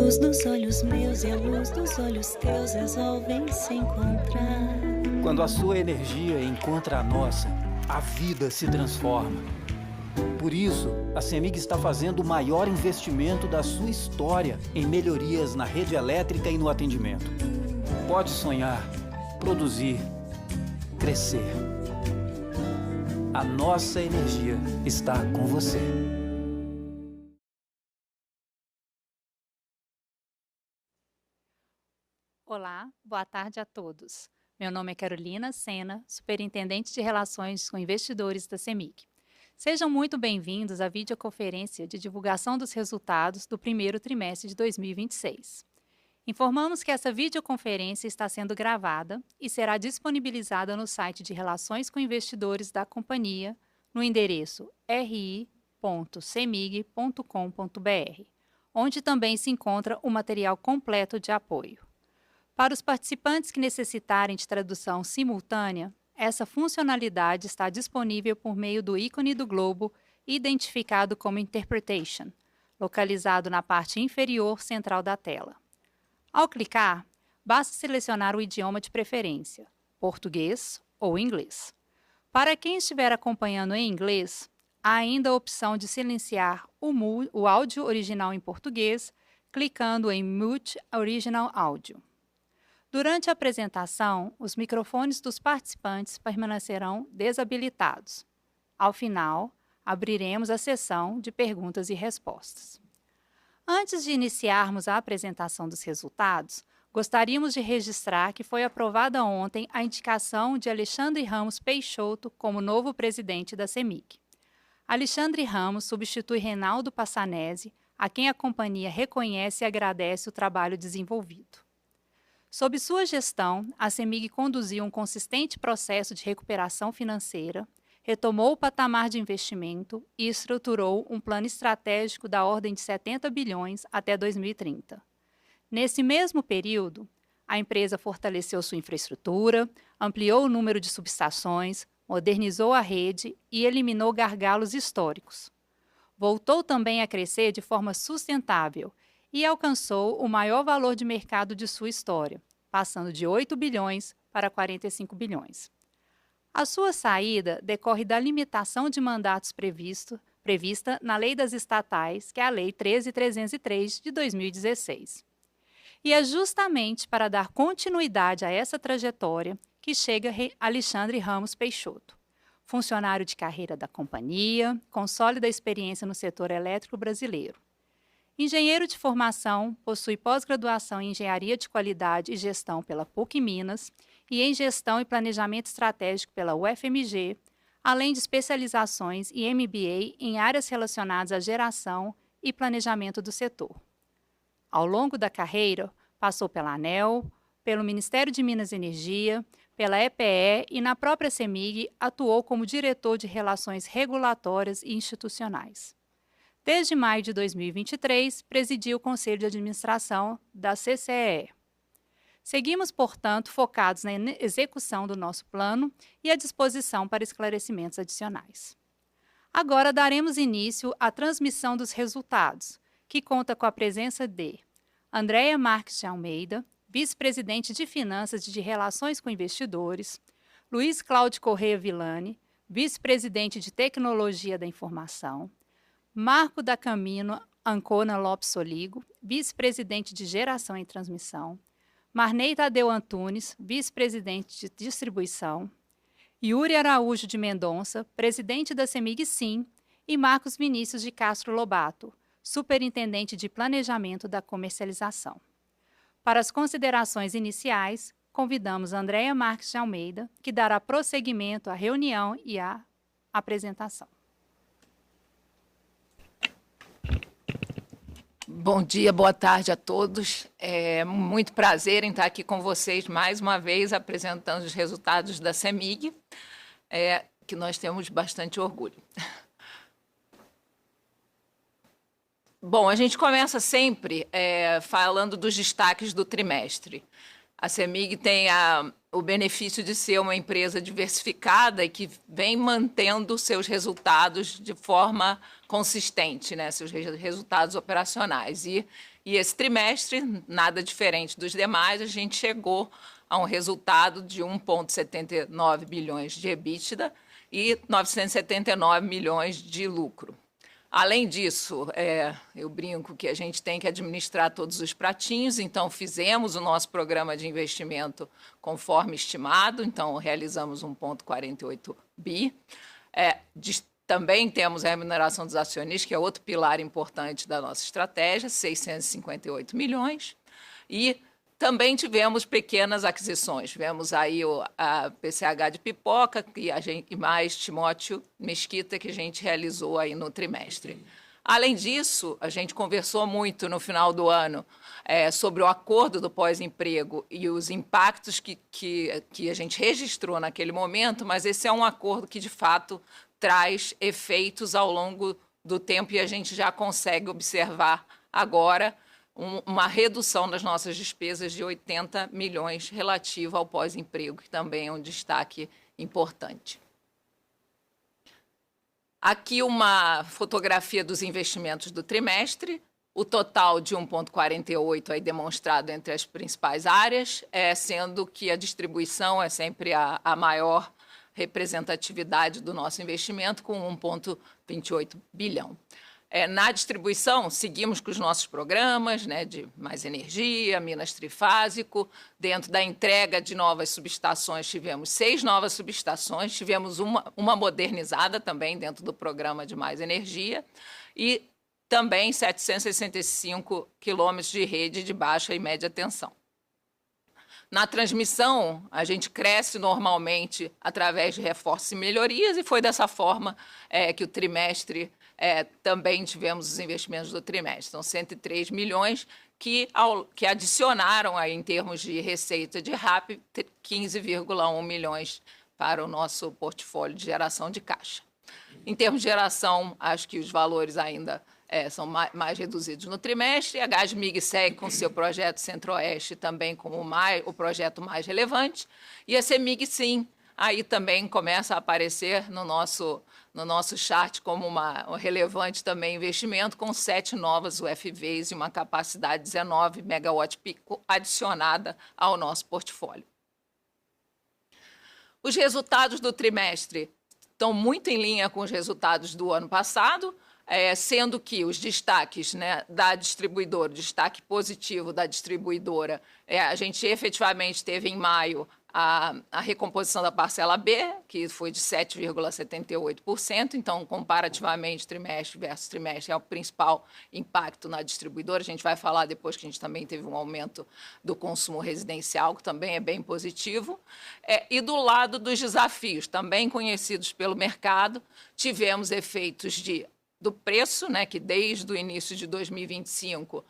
luz nos olhos meus e a luz dos olhos teus resolvem se encontrar. Quando a sua energia encontra a nossa, a vida se transforma. Por isso, a CEMIG está fazendo o maior investimento da sua história em melhorias na rede elétrica e no atendimento. Pode sonhar, produzir, crescer. A nossa energia está com você. Olá, boa tarde a todos. Meu nome é Carolina Sena, Superintendente de Relações com Investidores da CEMIG. Sejam muito bem-vindos à videoconferência de divulgação dos resultados do primeiro trimestre de 2026. Informamos que essa videoconferência está sendo gravada e será disponibilizada no site de Relações com Investidores da companhia, no endereço ri.cemig.com.br, onde também se encontra o material completo de apoio. Para os participantes que necessitarem de tradução simultânea, essa funcionalidade está disponível por meio do ícone do globo identificado como Interpretation, localizado na parte inferior central da tela. Ao clicar, basta selecionar o idioma de preferência, português ou inglês. Para quem estiver acompanhando em inglês, há ainda a opção de silenciar o áudio original em português, clicando em Mute Original Audio. Durante a apresentação, os microfones dos participantes permanecerão desabilitados. Ao final, abriremos a sessão de perguntas e respostas. Antes de iniciarmos a apresentação dos resultados, gostaríamos de registrar que foi aprovada ontem a indicação de Alexandre Ramos Peixoto como novo presidente da CEMIG. Alexandre Ramos substitui Reinaldo Passanese, a quem a companhia reconhece e agradece o trabalho desenvolvido. Sob sua gestão, a CEMIG conduziu um consistente processo de recuperação financeira, retomou o patamar de investimento e estruturou um plano estratégico da ordem de 70 bilhões até 2030. Nesse mesmo período, a empresa fortaleceu sua infraestrutura, ampliou o número de subestações, modernizou a rede e eliminou gargalos históricos. Voltou também a crescer de forma sustentável e alcançou o maior valor de mercado de sua história, passando de 8 bilhões para 45 bilhões. A sua saída decorre da limitação de mandatos prevista na Lei das Estatais, que é a Lei 13.303 de 2016. E é justamente para dar continuidade a essa trajetória que chega Alexandre Ramos Peixoto, funcionário de carreira da companhia, com sólida experiência no setor elétrico brasileiro. Engenheiro de formação, possui pós-graduação em Engenharia de Qualidade e Gestão pela PUC Minas e em Gestão e Planejamento Estratégico pela UFMG, além de especializações e MBA em áreas relacionadas à geração e planejamento do setor. Ao longo da carreira, passou pela ANEEL, pelo Ministério de Minas e Energia, pela EPE e na própria CEMIG atuou como diretor de Relações Regulatórias e Institucionais. Desde maio de 2023, presidiu o Conselho de Administração da CCEE. Seguimos, portanto, focados na execução do nosso plano e à disposição para esclarecimentos adicionais. Agora daremos início à transmissão dos resultados, que conta com a presença de Andréia Marques de Almeida, vice-presidente de Finanças e de Relações com Investidores, Luiz Cláudio Correia Villani, vice-presidente de Tecnologia da Informação, Marco da Camino Ancona Lopes Soligo, vice-presidente de Geração e Transmissão, Marney Tadeu Antunes, vice-presidente de Distribuição, Yuri Araújo de Mendonça, presidente da CEMIG Sim, e Marcos Vinícius de Castro Lobato, superintendente de Planejamento da Comercialização. Para as considerações iniciais, convidamos Andréia Marques de Almeida, que dará prosseguimento à reunião e à apresentação. Bom dia, boa tarde a todos. É muito prazer em estar aqui com vocês mais uma vez apresentando os resultados da CEMIG, que nós temos bastante orgulho. Bom, a gente começa sempre falando dos destaques do trimestre. A CEMIG tem o benefício de ser uma empresa diversificada e que vem mantendo seus resultados de forma consistente, né, seus resultados operacionais. E E esse trimestre, nada diferente dos demais, a gente chegou a um resultado de 1,79 bilhões de EBITDA e 979 milhões de lucro. Além disso, eu brinco que a gente tem que administrar todos os pratinhos, então fizemos o nosso programa de investimento conforme estimado, então realizamos 1,48 bi. Também temos a remuneração dos acionistas, que é outro pilar importante da nossa estratégia, 658 milhões. E também tivemos pequenas aquisições. Tivemos aí a PCH de Pipoca e mais Timóteo Mesquita, que a gente realizou aí no trimestre. Além disso, a gente conversou muito no final do ano sobre o acordo do pós-emprego e os impactos que a gente registrou naquele momento, mas esse é um acordo que, de fato, traz efeitos ao longo do tempo e a gente já consegue observar agora uma redução das nossas despesas de 80 milhões relativa ao pós-emprego, que também é um destaque importante. Aqui uma fotografia dos investimentos do trimestre, o total de 1,48 aí demonstrado entre as principais áreas, sendo que a distribuição é sempre a maior representatividade do nosso investimento, com 1,28 bilhão. Na distribuição, seguimos com os nossos programas, né, de Mais Energia, Minas Trifásico. Dentro da entrega de novas subestações, tivemos 6 novas subestações, tivemos uma modernizada também dentro do programa de Mais Energia e também 765 quilômetros de rede de baixa e média tensão. Na transmissão, a gente cresce normalmente através de reforços e melhorias, e foi dessa forma que o trimestre também tivemos os investimentos do trimestre. São 103 milhões que adicionaram, aí, em termos de receita de RAP, 15,1 milhões para o nosso portfólio de geração de caixa. Em termos de geração, acho que os valores ainda são mais reduzidos no trimestre. A Gasmig segue com seu projeto Centro-Oeste também como o projeto mais relevante. E a CEMIG, sim, aí também começa a aparecer no nosso chart como um relevante também investimento, com 7 novas UFVs e uma capacidade de 19 megawatt-pico adicionada ao nosso portfólio. Os resultados do trimestre estão muito em linha com os resultados do ano passado, sendo que os destaques, né, da distribuidora, o destaque positivo da distribuidora, a gente efetivamente teve em maio a recomposição da parcela B, que foi de 7,78%, então, comparativamente, trimestre versus trimestre, é o principal impacto na distribuidora. A gente vai falar depois que a gente também teve um aumento do consumo residencial, que também é bem positivo. E do lado dos desafios, também conhecidos pelo mercado, tivemos efeitos do preço, né, que desde o início de 2025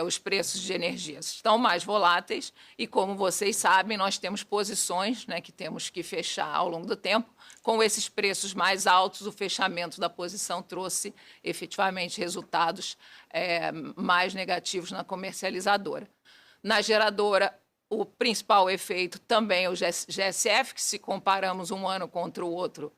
os preços de energia estão mais voláteis e, como vocês sabem, nós temos posições, né, que temos que fechar ao longo do tempo. Com esses preços mais altos, o fechamento da posição trouxe efetivamente resultados mais negativos na comercializadora. Na geradora, o principal efeito também é o GSF, que, se comparamos um ano contra o outro,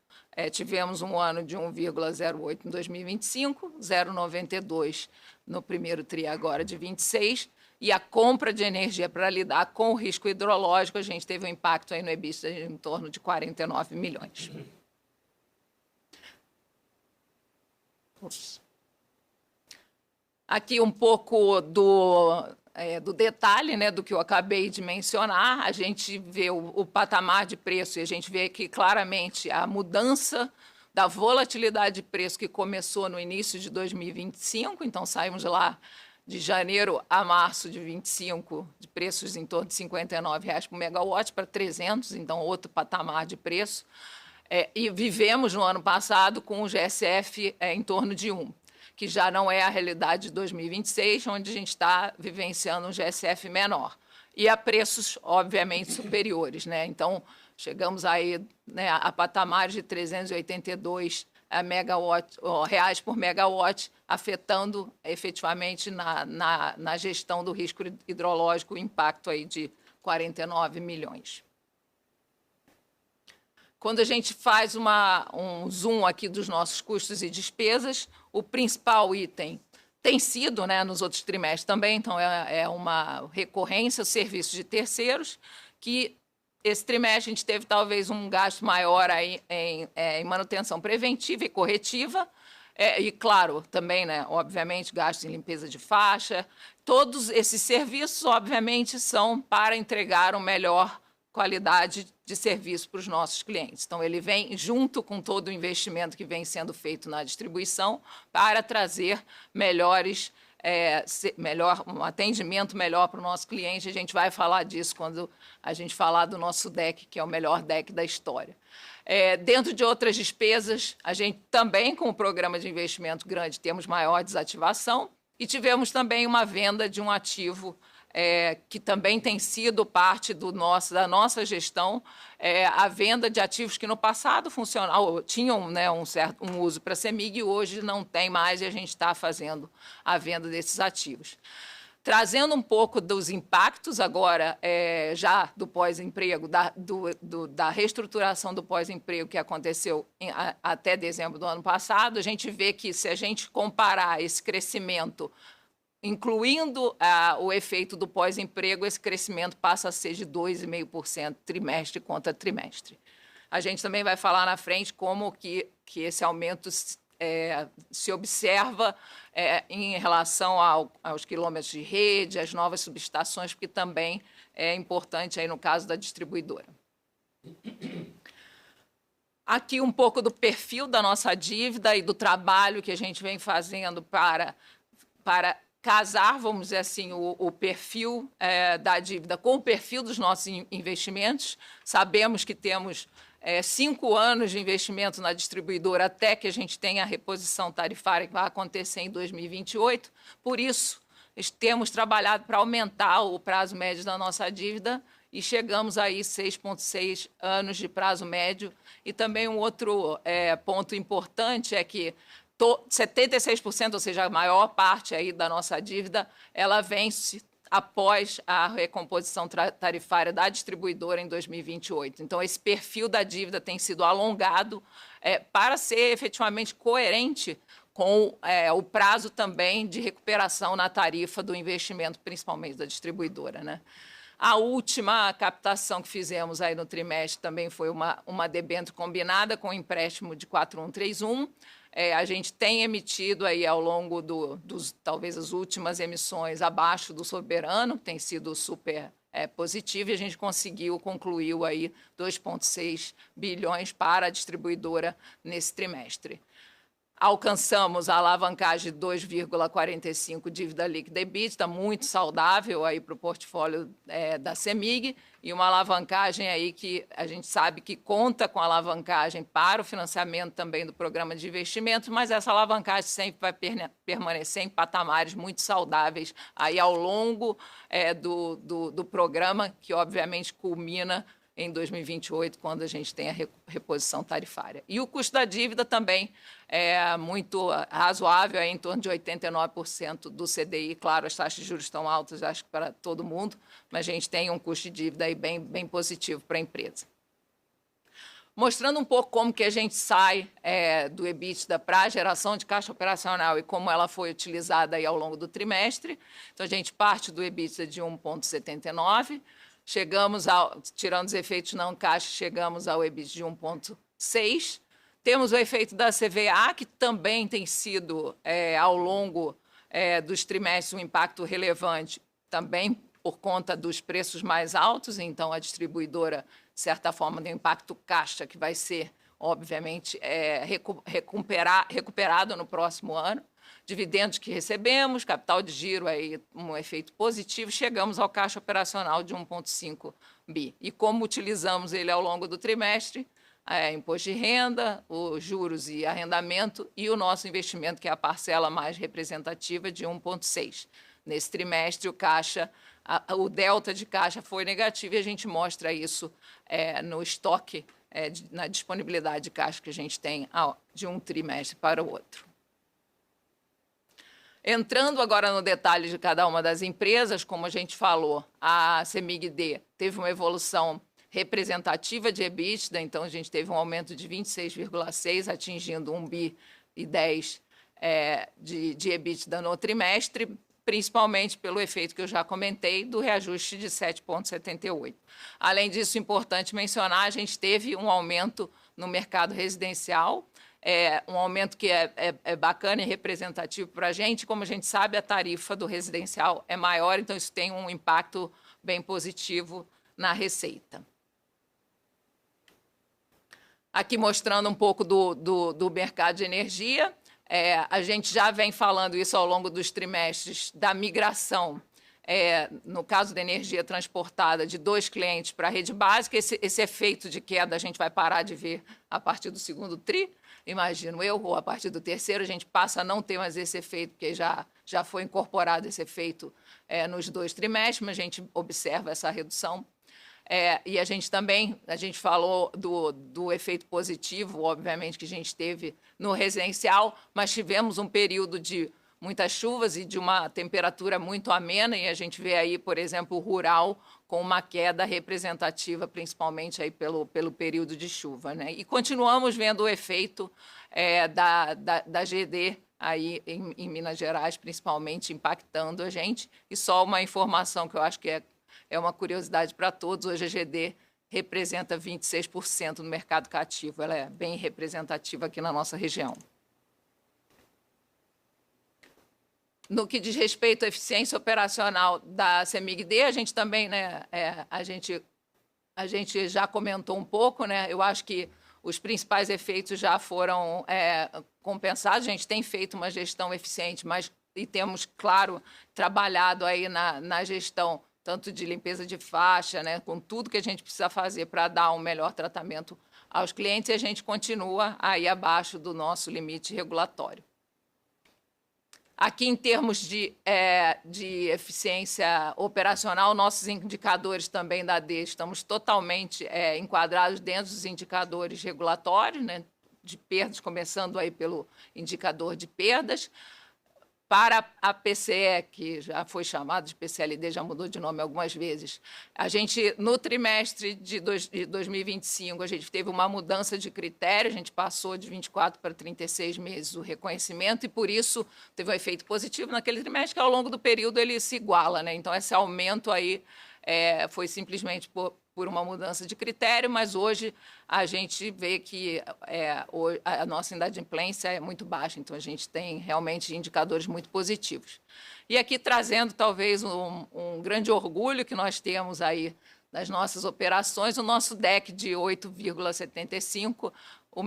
tivemos um ano de 1,08 em 2025, 0,92 no primeiro TRI agora de 26, e a compra de energia para lidar com o risco hidrológico, a gente teve um impacto aí no EBITDA em torno de 49 milhões. Aqui um pouco do detalhe, né, do que eu acabei de mencionar. A gente vê o patamar de preço e a gente vê que claramente a mudança da volatilidade de preço que começou no início de 2025, então saímos lá de janeiro a março de 25, de preços em torno de R$ 59,00 por megawatt para 300, então outro patamar de preço. E vivemos no ano passado com o GSF em torno de 1, que já não é a realidade de 2026, onde a gente está vivenciando um GSF menor. E a preços, obviamente, superiores, né? Então, chegamos aí, né, a patamares de 382 reais por megawatt, afetando efetivamente na gestão do risco hidrológico o impacto aí de 49 milhões. Quando a gente faz um zoom aqui dos nossos custos e despesas, o principal item tem sido, né, nos outros trimestres também, então é uma recorrência, o serviço de terceiros, que esse trimestre a gente teve talvez um gasto maior aí em manutenção preventiva e corretiva, e claro, também, né, obviamente, gastos em limpeza de faixa. Todos esses serviços, obviamente, são para entregar uma melhor qualidade de serviço para os nossos clientes. Então, ele vem junto com todo o investimento que vem sendo feito na distribuição para trazer um atendimento melhor para o nosso cliente. A gente vai falar disso quando a gente falar do nosso DEC, que é o melhor DEC da história. Dentro de outras despesas, a gente também, com o programa de investimento grande, temos maior desativação e tivemos também uma venda de um ativo que também tem sido parte da nossa gestão, a venda de ativos que no passado tinham, né, um uso para a CEMIG e hoje não tem mais, e a gente está fazendo a venda desses ativos. Trazendo um pouco dos impactos agora, já do pós-emprego, da reestruturação do pós-emprego que aconteceu até dezembro do ano passado, a gente vê que, se a gente comparar esse crescimento, incluindo o efeito do pós-emprego, esse crescimento passa a ser de 2,5% trimestre contra trimestre. A gente também vai falar na frente como que esse aumento se observa em relação aos quilômetros de rede, às novas subestações, porque também é importante aí no caso da distribuidora. Aqui um pouco do perfil da nossa dívida e do trabalho que a gente vem fazendo para casar, vamos dizer assim, o perfil da dívida com o perfil dos nossos investimentos. Sabemos que temos 5 anos de investimento na distribuidora até que a gente tenha a reposição tarifária que vai acontecer em 2028. Por isso, temos trabalhado para aumentar o prazo médio da nossa dívida e chegamos aí 6,6 anos de prazo médio. E também um outro ponto importante é que 76%, ou seja, a maior parte aí da nossa dívida, ela vence após a recomposição tarifária da distribuidora em 2028. Então, esse perfil da dívida tem sido alongado para ser efetivamente coerente com o prazo também de recuperação na tarifa do investimento, principalmente da distribuidora, né? A última captação que fizemos aí no trimestre também foi uma debênture combinada com empréstimo de 4131. A gente tem emitido aí ao longo talvez as últimas emissões abaixo do soberano, que tem sido super positivo, e a gente concluiu aí 2,6 bilhões para a distribuidora nesse trimestre. Alcançamos a alavancagem de 2,45 dívida líquida EBITDA, muito saudável aí para o portfólio da CEMIG, e uma alavancagem aí que a gente sabe que conta com alavancagem para o financiamento também do programa de investimentos, mas essa alavancagem sempre vai permanecer em patamares muito saudáveis aí ao longo do programa, que obviamente culmina em 2028, quando a gente tem a reposição tarifária. E o custo da dívida também é muito razoável, em torno de 89% do CDI. Claro, as taxas de juros estão altas, acho que para todo mundo, mas a gente tem um custo de dívida aí bem positivo para a empresa. Mostrando um pouco como que a gente sai do EBITDA para a geração de caixa operacional e como ela foi utilizada aí ao longo do trimestre. Então, a gente parte do EBITDA de 1,79, tirando os efeitos não caixa, chegamos ao EBIT de 1,6. Temos o efeito da CVA, que também tem sido, ao longo dos trimestres, um impacto relevante, também por conta dos preços mais altos. Então, a distribuidora, de certa forma, tem um impacto caixa que vai ser, obviamente, recuperado no próximo ano. Dividendos que recebemos, capital de giro, aí, um efeito positivo, chegamos ao caixa operacional de 1,5 bi. E como utilizamos ele ao longo do trimestre, imposto de renda, os juros e arrendamento e o nosso investimento, que é a parcela mais representativa, de 1,6. Nesse trimestre, o delta de caixa foi negativo e a gente mostra isso no estoque, na disponibilidade de caixa que a gente tem de um trimestre para o outro. Entrando agora no detalhe de cada uma das empresas, como a gente falou, a CEMIG-D teve uma evolução representativa de EBITDA, então a gente teve um aumento de 26,6, atingindo 1,10 bi de EBITDA no trimestre, principalmente pelo efeito que eu já comentei do reajuste de 7,78. Além disso, importante mencionar, a gente teve um aumento no mercado residencial, um aumento que é bacana e representativo para a gente. Como a gente sabe, a tarifa do residencial é maior, então isso tem um impacto bem positivo na receita. Aqui mostrando um pouco do mercado de energia. A gente já vem falando isso ao longo dos trimestres da migração, no caso da energia transportada, de 2 clientes para a rede básica. Esse efeito de queda a gente vai parar de ver a partir do segundo tri, imagino eu, ou a partir do terceiro a gente passa a não ter mais esse efeito, porque já foi incorporado esse efeito nos 2 trimestres, mas a gente observa essa redução. E a gente falou do efeito positivo, obviamente, que a gente teve no residencial, mas tivemos um período de muitas chuvas e de uma temperatura muito amena, e a gente vê aí, por exemplo, o rural com uma queda representativa, principalmente aí pelo período de chuva, né? E continuamos vendo o efeito da GD aí em Minas Gerais, principalmente, impactando a gente. E só uma informação que eu acho que é uma curiosidade para todos: hoje a GD representa 26% no mercado cativo. Ela é bem representativa aqui na nossa região. No que diz respeito à eficiência operacional da CEMIG-D, a gente também, né, a gente já comentou um pouco, né? Eu acho que os principais efeitos já foram compensados. A gente tem feito uma gestão eficiente, e temos, claro, trabalhado aí na gestão tanto de limpeza de faixa, né, com tudo que a gente precisa fazer para dar um melhor tratamento aos clientes, e a gente continua aí abaixo do nosso limite regulatório. Aqui, em termos de eficiência operacional, nossos indicadores também da AD estamos totalmente enquadrados dentro dos indicadores regulatórios, né, de perdas, começando aí pelo indicador de perdas. Para a PCE, que já foi chamado de PCLD, já mudou de nome algumas vezes, a gente, no trimestre de 2025, a gente teve uma mudança de critério, a gente passou de 24 para 36 meses o reconhecimento, e por isso teve um efeito positivo naquele trimestre, que ao longo do período ele se iguala, né? Então, esse aumento aí foi simplesmente por uma mudança de critério, mas hoje a gente vê que a nossa inadimplência é muito baixa, então a gente tem realmente indicadores muito positivos. E aqui trazendo talvez um grande orgulho que nós temos aí das nossas operações, o nosso DEC de 8,75, o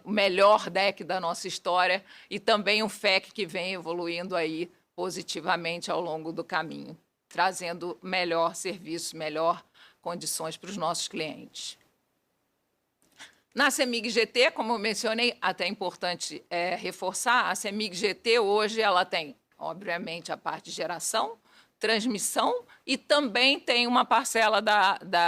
melhor DEC da nossa história, e também um FEC que vem evoluindo aí positivamente ao longo do caminho, trazendo melhor serviço, melhor condições para os nossos clientes. Na CEMIG-GT, como eu mencionei, até é importante reforçar, a CEMIG-GT hoje ela tem, obviamente, a parte de geração, transmissão, e também tem uma parcela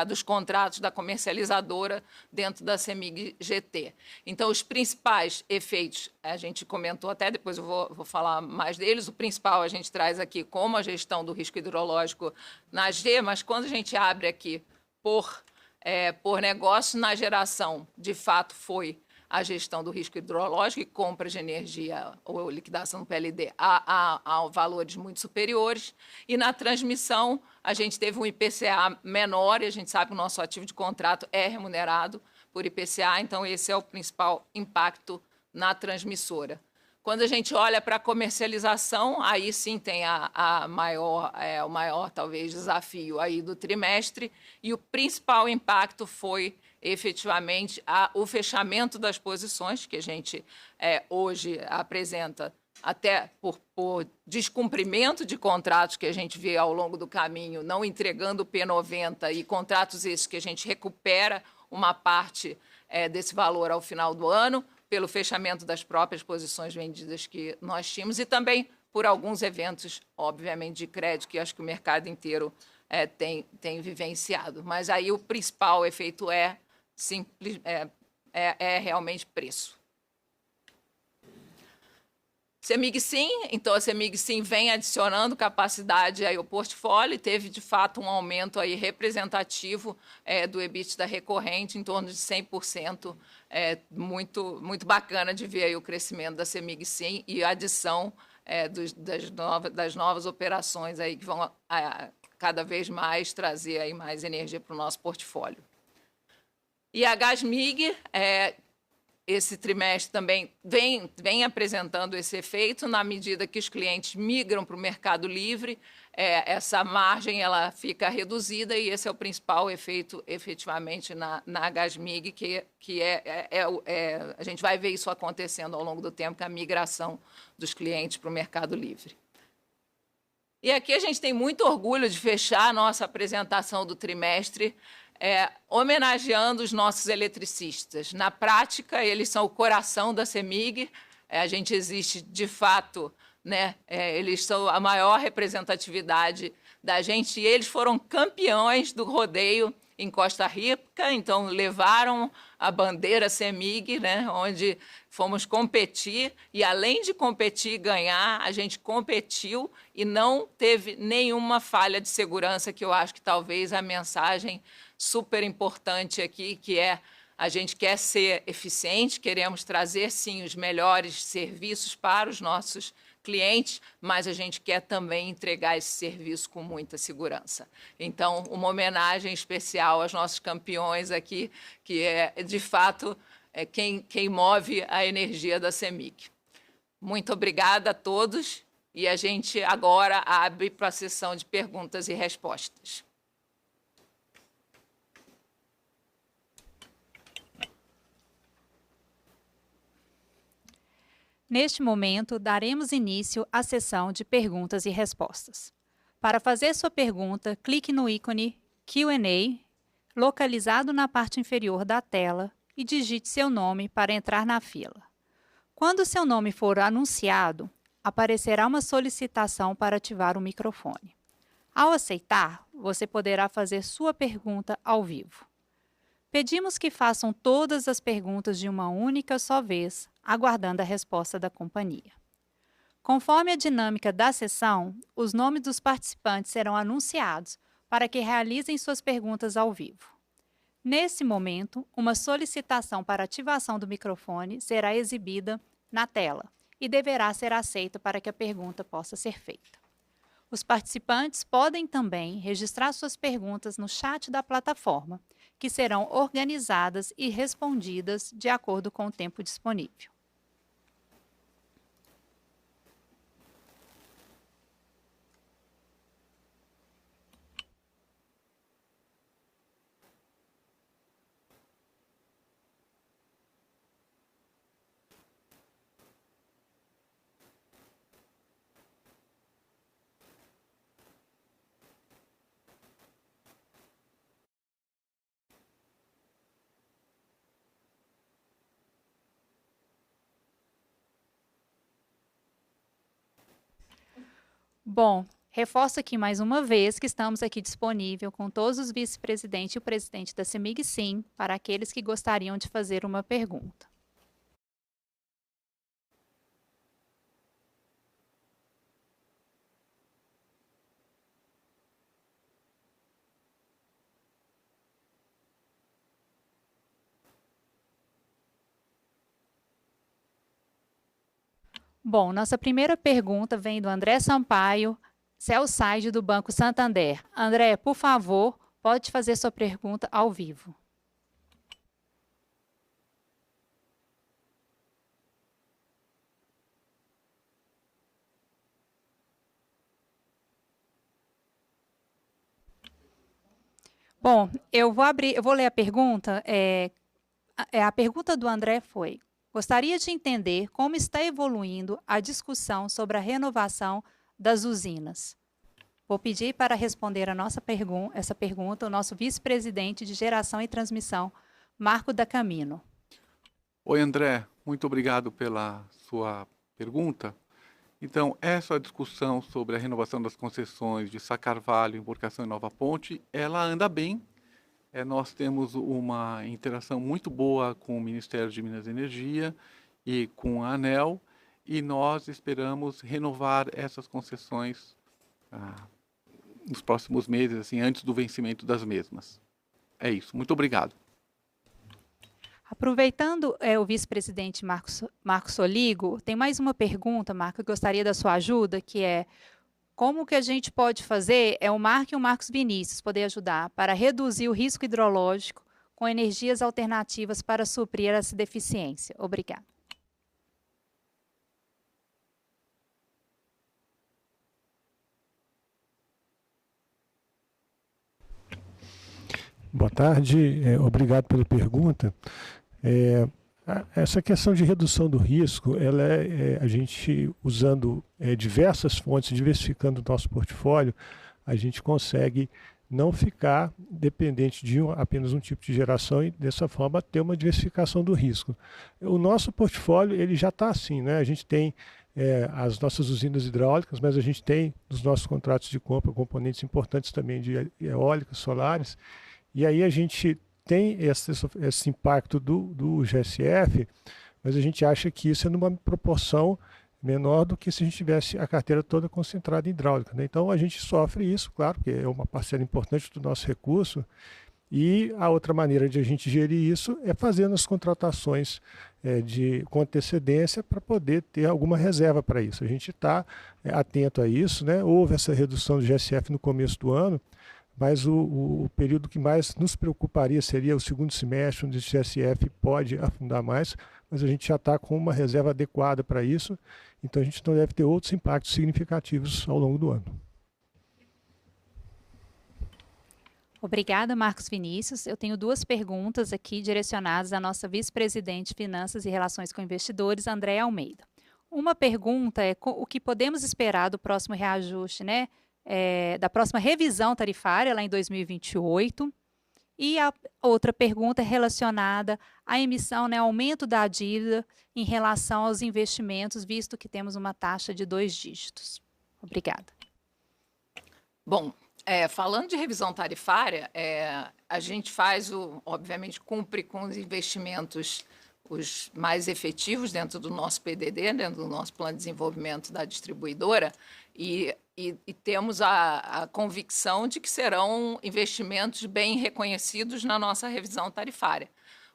dos contratos da comercializadora dentro da CEMIG-GT. Então, os principais efeitos, a gente comentou até, depois eu vou falar mais deles. O principal a gente traz aqui como a gestão do risco hidrológico na G, mas quando a gente abre aqui por negócio, na geração, de fato, foi a gestão do risco hidrológico e compra de energia ou liquidação do PLD a valores muito superiores. E na transmissão, a gente teve um IPCA menor, e a gente sabe que o nosso ativo de contrato é remunerado por IPCA, então esse é o principal impacto na transmissora. Quando a gente olha para a comercialização, aí sim tem o maior, talvez, desafio aí do trimestre, e o principal impacto foi efetivamente o fechamento das posições, que a gente hoje apresenta até por descumprimento de contratos que a gente vê ao longo do caminho, não entregando o P90, e contratos esses que a gente recupera uma parte desse valor ao final do ano, pelo fechamento das próprias posições vendidas que nós tínhamos, e também por alguns eventos, obviamente, de crédito, que acho que o mercado inteiro tem vivenciado. Mas aí o principal efeito é realmente preço. CEMIG Sim, então a CEMIG Sim vem adicionando capacidade aí ao portfólio e teve, de fato, um aumento aí representativo do EBITDA recorrente, em torno de 100%. Muito bacana de ver aí o crescimento da CEMIG Sim e a adição das novas operações aí que vão cada vez mais trazer aí mais energia para o nosso portfólio. E a Gasmig, esse trimestre também vem apresentando esse efeito na medida que os clientes migram para o mercado livre, essa margem ela fica reduzida e esse é o principal efeito efetivamente na Gasmig, que a gente vai ver isso acontecendo ao longo do tempo, que é a migração dos clientes para o mercado livre. E aqui a gente tem muito orgulho de fechar a nossa apresentação do trimestre homenageando os nossos eletricistas. Na prática, eles são o coração da CEMIG, a gente existe de fato, né? Eles são a maior representatividade da gente e eles foram campeões do rodeio em Costa Rica, então levaram a bandeira CEMIG, né, onde fomos competir e, além de competir e ganhar, a gente competiu e não teve nenhuma falha de segurança, que eu acho que talvez a mensagem super importante aqui, que a gente quer ser eficiente, queremos trazer, sim, os melhores serviços para os nossos clientes, mas a gente quer também entregar esse serviço com muita segurança. Então, uma homenagem especial aos nossos campeões aqui, que de fato, quem move a energia da CEMIG. Muito obrigada a todos e a gente agora abre para a sessão de perguntas e respostas. Neste momento, daremos início à sessão de perguntas e respostas. Para fazer sua pergunta, clique no ícone Q&A, localizado na parte inferior da tela, e digite seu nome para entrar na fila. Quando seu nome for anunciado, aparecerá uma solicitação para ativar o microfone. Ao aceitar, você poderá fazer sua pergunta ao vivo. Pedimos que façam todas as perguntas de uma única só vez, aguardando a resposta da companhia. Conforme a dinâmica da sessão, os nomes dos participantes serão anunciados para que realizem suas perguntas ao vivo. Nesse momento, uma solicitação para ativação do microfone será exibida na tela e deverá ser aceita para que a pergunta possa ser feita. Os participantes podem também registrar suas perguntas no chat da plataforma, que serão organizadas e respondidas de acordo com o tempo disponível. Bom, reforço aqui mais uma vez que estamos aqui disponível com todos os vice-presidentes e o presidente da CEMIG Sim para aqueles que gostariam de fazer uma pergunta. Bom, nossa primeira pergunta vem do André Sampaio, sell-side do Banco Santander. André, por favor, pode fazer sua pergunta ao vivo. Bom, eu vou ler a pergunta. A pergunta do André foi: gostaria de entender como está evoluindo a discussão sobre a renovação das usinas. Vou pedir para responder essa pergunta o nosso vice-presidente de Geração e Transmissão, Marco da Camino. Oi, André. Muito obrigado pela sua pergunta. Então, essa discussão sobre a renovação das concessões de Sá Carvalho, Embarcação e Nova Ponte, ela anda bem. Nós temos uma interação muito boa com o Ministério de Minas e Energia e com a ANEEL, e nós esperamos renovar essas concessões nos próximos meses, assim, antes do vencimento das mesmas. É isso. Muito obrigado. Aproveitando o vice-presidente Marco Soligo, tem mais uma pergunta, Marco, eu gostaria da sua ajuda, que é como que a gente pode fazer, o Marco e o Marcos Vinícius poder ajudar para reduzir o risco hidrológico com energias alternativas para suprir essa deficiência. Obrigada. Boa tarde, obrigado pela pergunta. Essa questão de redução do risco, ela a gente usando diversas fontes, diversificando o nosso portfólio, a gente consegue não ficar dependente de apenas um tipo de geração e dessa forma ter uma diversificação do risco. O nosso portfólio ele já está assim, né? A gente tem as nossas usinas hidráulicas, mas a gente tem nos nossos contratos de compra componentes importantes também de eólicas, solares, e aí a gente tem esse impacto do GSF, mas a gente acha que isso é numa proporção menor do que se a gente tivesse a carteira toda concentrada em hidráulica, né? Então a gente sofre isso, claro, porque é uma parcela importante do nosso recurso, e a outra maneira de a gente gerir isso é fazendo as contratações com antecedência para poder ter alguma reserva para isso. A gente está atento a isso, né? Houve essa redução do GSF no começo do ano, mas o período que mais nos preocuparia seria o segundo semestre, onde o GSF pode afundar mais, mas a gente já está com uma reserva adequada para isso, então a gente não deve ter outros impactos significativos ao longo do ano. Obrigada, Marcos Vinícius. Eu tenho duas perguntas aqui direcionadas à nossa vice-presidente de Finanças e Relações com Investidores, Andréa Almeida. Uma pergunta é o que podemos esperar do próximo reajuste, né? Da próxima revisão tarifária lá em 2028. E a outra pergunta é relacionada à emissão, né, aumento da dívida em relação aos investimentos, visto que temos uma taxa de 2 dígitos. Obrigada. Bom, falando de revisão tarifária, a gente obviamente, cumpre com os investimentos os mais efetivos dentro do nosso PDD, dentro do nosso plano de desenvolvimento da distribuidora, e temos a convicção de que serão investimentos bem reconhecidos na nossa revisão tarifária.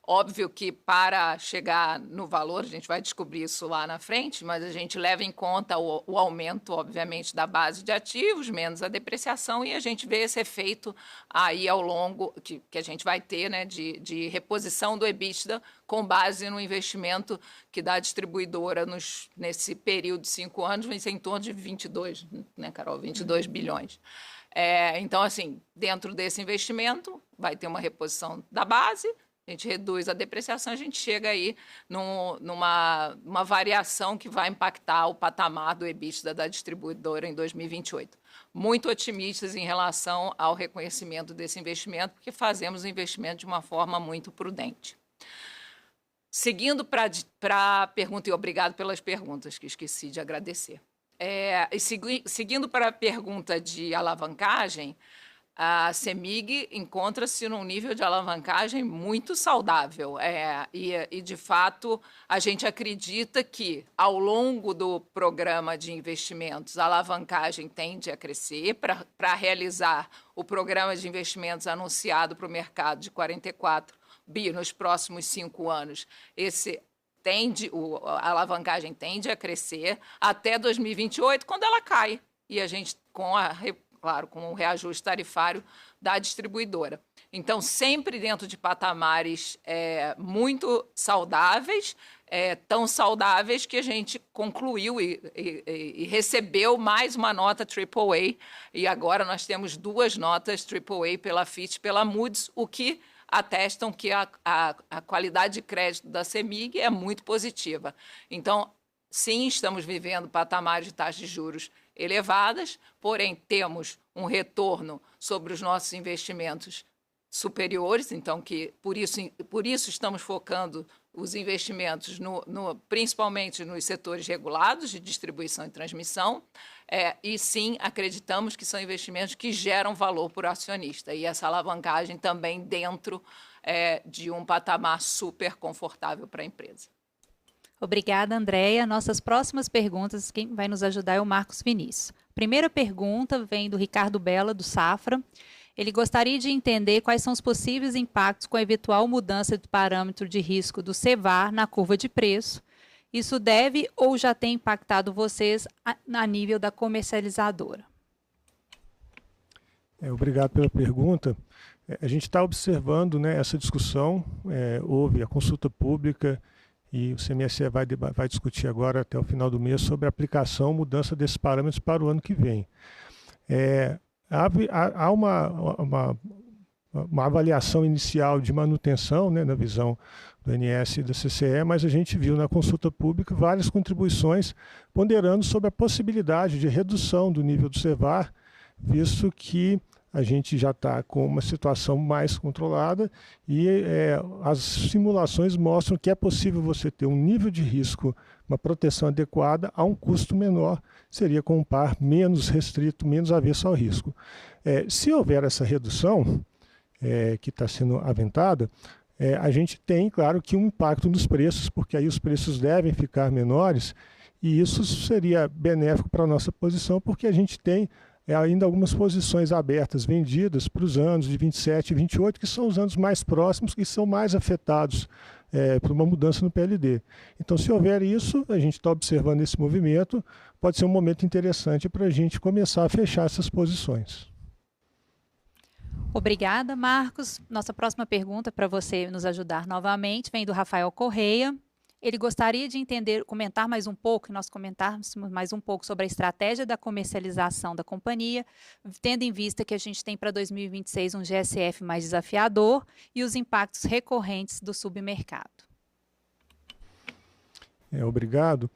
Óbvio que para chegar no valor, a gente vai descobrir isso lá na frente, mas a gente leva em conta o aumento, obviamente, da base de ativos, menos a depreciação, e a gente vê esse efeito aí ao longo, que a gente vai ter, né, de reposição do EBITDA com base no investimento que da distribuidora nesse período de 5 anos vai ser em torno de 22, né, Carol? 22 bilhões. Então, assim, dentro desse investimento vai ter uma reposição da base, a gente reduz a depreciação, a gente chega aí numa variação que vai impactar o patamar do EBITDA da distribuidora em 2028. Muito otimistas em relação ao reconhecimento desse investimento, porque fazemos o investimento de uma forma muito prudente. Seguindo para a pergunta, e obrigado pelas perguntas, que esqueci de agradecer. Seguindo para a pergunta de alavancagem, a CEMIG encontra-se num nível de alavancagem muito saudável. E, de fato, a gente acredita que, ao longo do programa de investimentos, a alavancagem tende a crescer para realizar o programa de investimentos anunciado para o mercado de 44 bi nos próximos 5 anos. A alavancagem tende a crescer até 2028, quando ela cai. E a gente, claro, com o reajuste tarifário da distribuidora. Então, sempre dentro de patamares muito saudáveis, tão saudáveis que a gente concluiu e recebeu mais uma nota AAA, e agora nós temos 2 notas AAA pela Fitch e pela Moody's, o que atestam que a qualidade de crédito da CEMIG é muito positiva. Então, sim, estamos vivendo patamares de taxas de juros elevadas, porém temos um retorno sobre os nossos investimentos superiores, então que por isso estamos focando os investimentos principalmente nos setores regulados de distribuição e transmissão, e sim acreditamos que são investimentos que geram valor para o acionista, e essa alavancagem também dentro de um patamar super confortável para a empresa. Obrigada, Andréia. Nossas próximas perguntas, quem vai nos ajudar é o Marcos Vinícius. Primeira pergunta vem do Ricardo Bella, do Safra. Ele gostaria de entender quais são os possíveis impactos com a eventual mudança do parâmetro de risco do CVaR na curva de preço. Isso deve ou já tem impactado vocês a nível da comercializadora? Obrigado pela pergunta. A gente está observando, né, essa discussão, houve a consulta pública e o CMSE vai discutir agora até o final do mês sobre a aplicação, mudança desses parâmetros para o ano que vem. Há uma avaliação inicial de manutenção, né, na visão do INS e da CCE, mas a gente viu na consulta pública várias contribuições ponderando sobre a possibilidade de redução do nível do CVaR, visto que a gente já está com uma situação mais controlada e as simulações mostram que é possível você ter um nível de risco, uma proteção adequada a um custo menor, seria com um par menos restrito, menos avesso ao risco. Se houver essa redução que está sendo aventada, a gente tem, claro, que um impacto nos preços, porque aí os preços devem ficar menores e isso seria benéfico para a nossa posição, porque a gente tem ainda algumas posições abertas vendidas para os anos de 27 e 28, que são os anos mais próximos e são mais afetados por uma mudança no PLD. Então, se houver isso, a gente está observando esse movimento, pode ser um momento interessante para a gente começar a fechar essas posições. Obrigada, Marcos. Nossa próxima pergunta, para você nos ajudar novamente, vem do Rafael Correia. Ele gostaria de comentar mais um pouco, nós comentarmos mais um pouco sobre a estratégia da comercialização da companhia, tendo em vista que a gente tem para 2026 um GSF mais desafiador e os impactos recorrentes do submercado. Obrigado.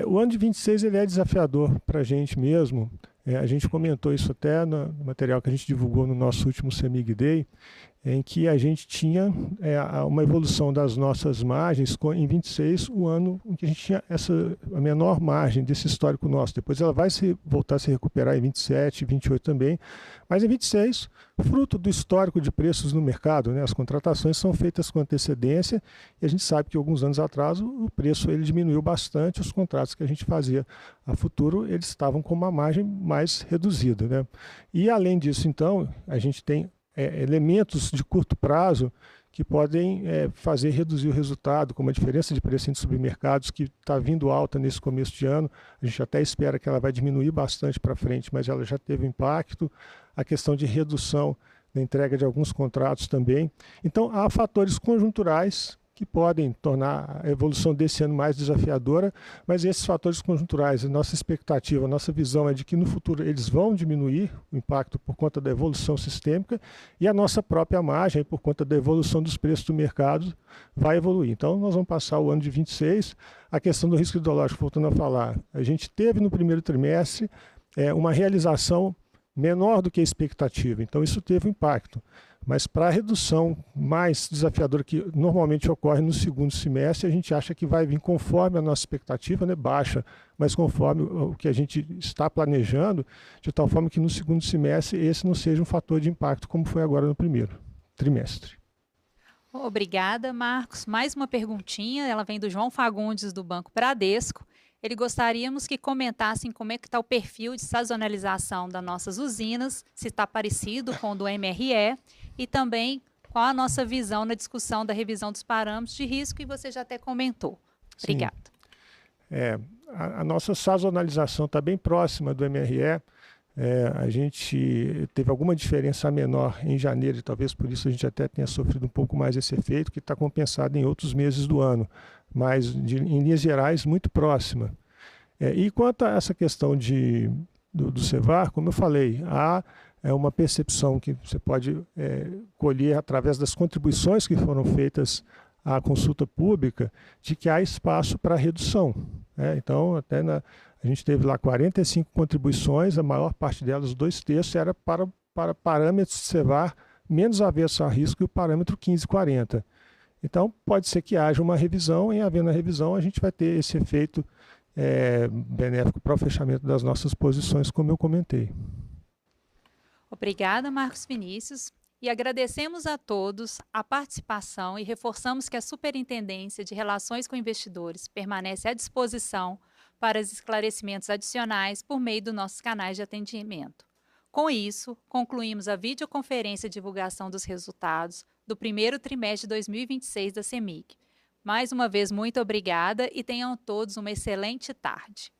O ano de 26 ele é desafiador para a gente mesmo. A gente comentou isso até no material que a gente divulgou no nosso último CEMIG Day, em que a gente tinha uma evolução das nossas margens em 26, o ano em que a gente tinha a menor margem desse histórico nosso. Depois ela vai voltar a se recuperar em 27, 28 também, mas em 26, fruto do histórico de preços no mercado, né, as contratações são feitas com antecedência e a gente sabe que alguns anos atrás o preço ele diminuiu bastante, os contratos que a gente fazia a futuro, eles estavam com uma margem mais reduzida, né? E além disso, então, a gente tem elementos de curto prazo que podem fazer reduzir o resultado, como a diferença de preço entre supermercados, que está vindo alta nesse começo de ano. A gente até espera que ela vai diminuir bastante para frente, mas ela já teve impacto. A questão de redução da entrega de alguns contratos também. Então, há fatores conjunturais que podem tornar a evolução desse ano mais desafiadora, mas esses fatores conjunturais, a nossa expectativa, a nossa visão é de que no futuro eles vão diminuir o impacto por conta da evolução sistêmica e a nossa própria margem, por conta da evolução dos preços do mercado, vai evoluir. Então, nós vamos passar o ano de 26, a questão do risco hidrológico, voltando a falar, a gente teve no primeiro trimestre uma realização menor do que a expectativa, então isso teve um impacto. Mas para a redução mais desafiadora que normalmente ocorre no segundo semestre, a gente acha que vai vir conforme a nossa expectativa, né, baixa, mas conforme o que a gente está planejando, de tal forma que no segundo semestre esse não seja um fator de impacto como foi agora no primeiro trimestre. Obrigada, Marcos. Mais uma perguntinha, ela vem do João Fagundes, do Banco Bradesco. Ele gostaríamos que comentassem como é que está o perfil de sazonalização das nossas usinas, se está parecido com o do MRE, e também qual a nossa visão na discussão da revisão dos parâmetros de risco, e você já até comentou. Obrigada. A nossa sazonalização está bem próxima do MRE. A gente teve alguma diferença menor em janeiro, e talvez por isso a gente até tenha sofrido um pouco mais esse efeito, que está compensado em outros meses do ano, mas em linhas gerais muito próxima. E quanto a essa questão do CVaR, como eu falei, há uma percepção que você pode colher através das contribuições que foram feitas à consulta pública, de que há espaço para redução. Então, até a gente teve lá 45 contribuições, a maior parte delas, 2/3, era para parâmetros de CVaR menos avesso a risco e o parâmetro 1540. Então, pode ser que haja uma revisão, e havendo a revisão, a gente vai ter esse efeito benéfico para o fechamento das nossas posições, como eu comentei. Obrigada, Marcos Vinícius. E agradecemos a todos a participação e reforçamos que a Superintendência de Relações com Investidores permanece à disposição para os esclarecimentos adicionais por meio dos nossos canais de atendimento. Com isso, concluímos a videoconferência de divulgação dos resultados do primeiro trimestre de 2026 da CEMIG. Mais uma vez, muito obrigada e tenham todos uma excelente tarde.